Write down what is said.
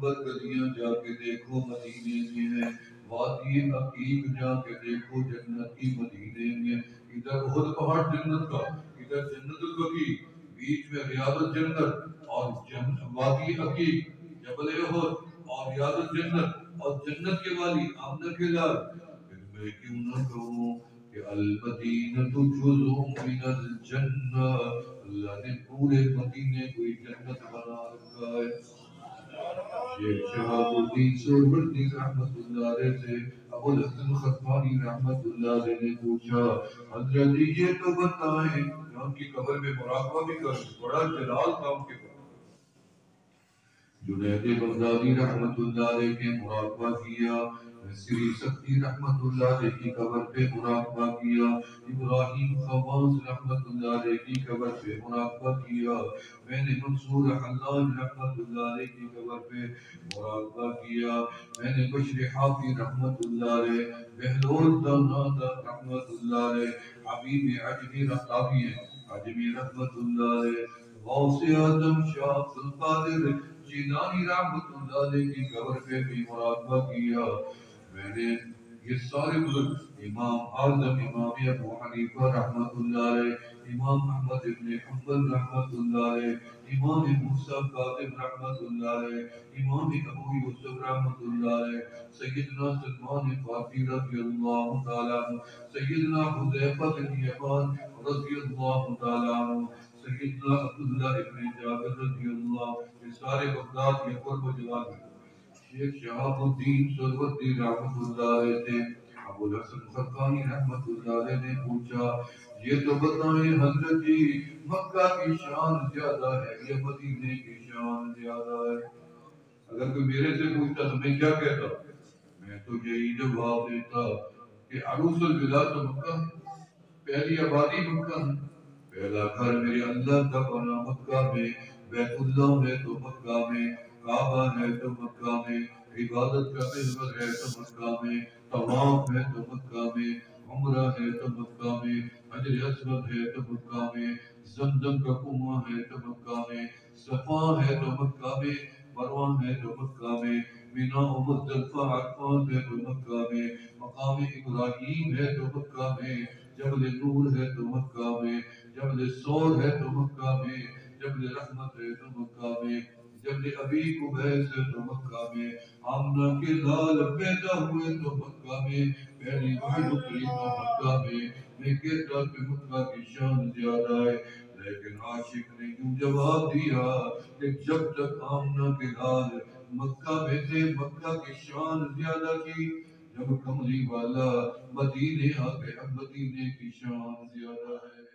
عنبر گلیاں جا کے دیکھو مدینے میں ہے، وادی عقیق جا کے دیکھو جنت کی مدینے میں، ادھر احد پہاڑ جنت کا، ادھر جنت البقیع، بیچ میں ریاض الجنت اور وادی عقیق، جبل احد اور ریاض الجنت اور جنت کے والی آمنہ کے لال، پھر میں کیوں نہ کہوں کہ المدینہ جزء من الجنہ، اللہ نے پورے مدینے کو ایک جنت بنا رکھا ہے۔ شیخ شہاب الدین سہروردی رحمت اللہ علیہ سے ابو الحسن خطبانی رحمت اللہ علیہ نے پوچھا، حضرت جی یہ تو بتائیں، میں ان کی قبر میں مراقبہ بھی کروں، بڑا جلال تھا ان کے قبر۔ جنید بغدادی رحمت اللہ علیہ کے مراقبہ کیا، سری سختی رحمت اللہ علیہ کی قبر پہ مراقبہ کیا، ابراہیم خواص رحمت اللہ علیہ کی قبر پہ مراقبہ کیا، میں نے منصور حلاج رحمت اللہ علیہ کی قبر پہ مراقبہ کیا، میں نے بشر حافی رحمت اللہ علیہ، بہلول دانات رحمت اللہ علیہ، حبیب عجمی رحمت اللہ علیہ، غوث اعظم شاہ عبد القادر جیلانی رحمت اللہ علیہ کی قبر پہ بھی مراقبہ کیا، میں نے یہ سارے بزرگ، امام اعظم امام ابو حنیفہ رحمت اللہ علیہ، امام احمد ابن حنبل رحمت اللہ علیہ، امام موسیٰ کاظم رحمت اللہ علیہ، امام ابو یوسف رحمت اللہ علیہ، سیدنا سلمان فارسی رضی اللہ تعالیٰ عنہ، سیدنا حذیفہ بن یمان رضی اللہ تعالیٰ عنہ، سیدنا عبداللہ ابن جابر رضی اللہ، یہ سارے بغداد کے قرب و جوار میں۔ شیخ شہاب الدین سہروردی رحمت اللہ علیہ سے ابو الحسن خرقانی رحمت اللہ علیہ نے پوچھا، یہ تو بتائیں حضرت جی مکہ کی شان زیادہ ہے یا مدینے کی شان زیادہ ہے؟ اگر کوئی میرے سے پوچھتا تو میں کیا کہتا؟ میں تو یہی جواب دیتا کہ عروس البلاد تو مکہ ہے، پہلی آبادی مکہ ہے، پہلا گھر میرے اللہ کا بنا مکہ میں، بیت اللہ ہے تو مکہ میں، کعبہ ہے تو مکہ میں، عبادت کا محور ہے تو مکہ میں، طواف ہے تو مکہ میں، عمرہ ہے تو مکہ میں، حجر اسود ہے تو مکہ میں، زمزم کا کنواں ہے تو مکہ میں، صفا ہے تو مکہ میں، مروہ ہے تو مکہ میں، مینا و مزدلفہ عرفات ہے تو مکہ میں، مقام ابراہیم ہے تو مکہ میں، جبل نور ہے تو مکہ میں، جبل سور ہے تو مکہ میں، جبل رحمت ہے تو مکہ میں، جبل ابی قبیس ہے تو مکہ میں، آمنہ کے لال پیدا ہوئے تو مکہ میں، پہلی وحی اتری تو مکہ میں کہتا کہ مکہ کی شان زیادہ ہے، لیکن عاشق نے یوں جواب دیا کہ جب تک آمنہ کے لال مکہ میں تھے مکہ کی شان زیادہ کی، جب کملی والا مدینے آ گئے اب مدینے کی شان زیادہ ہے۔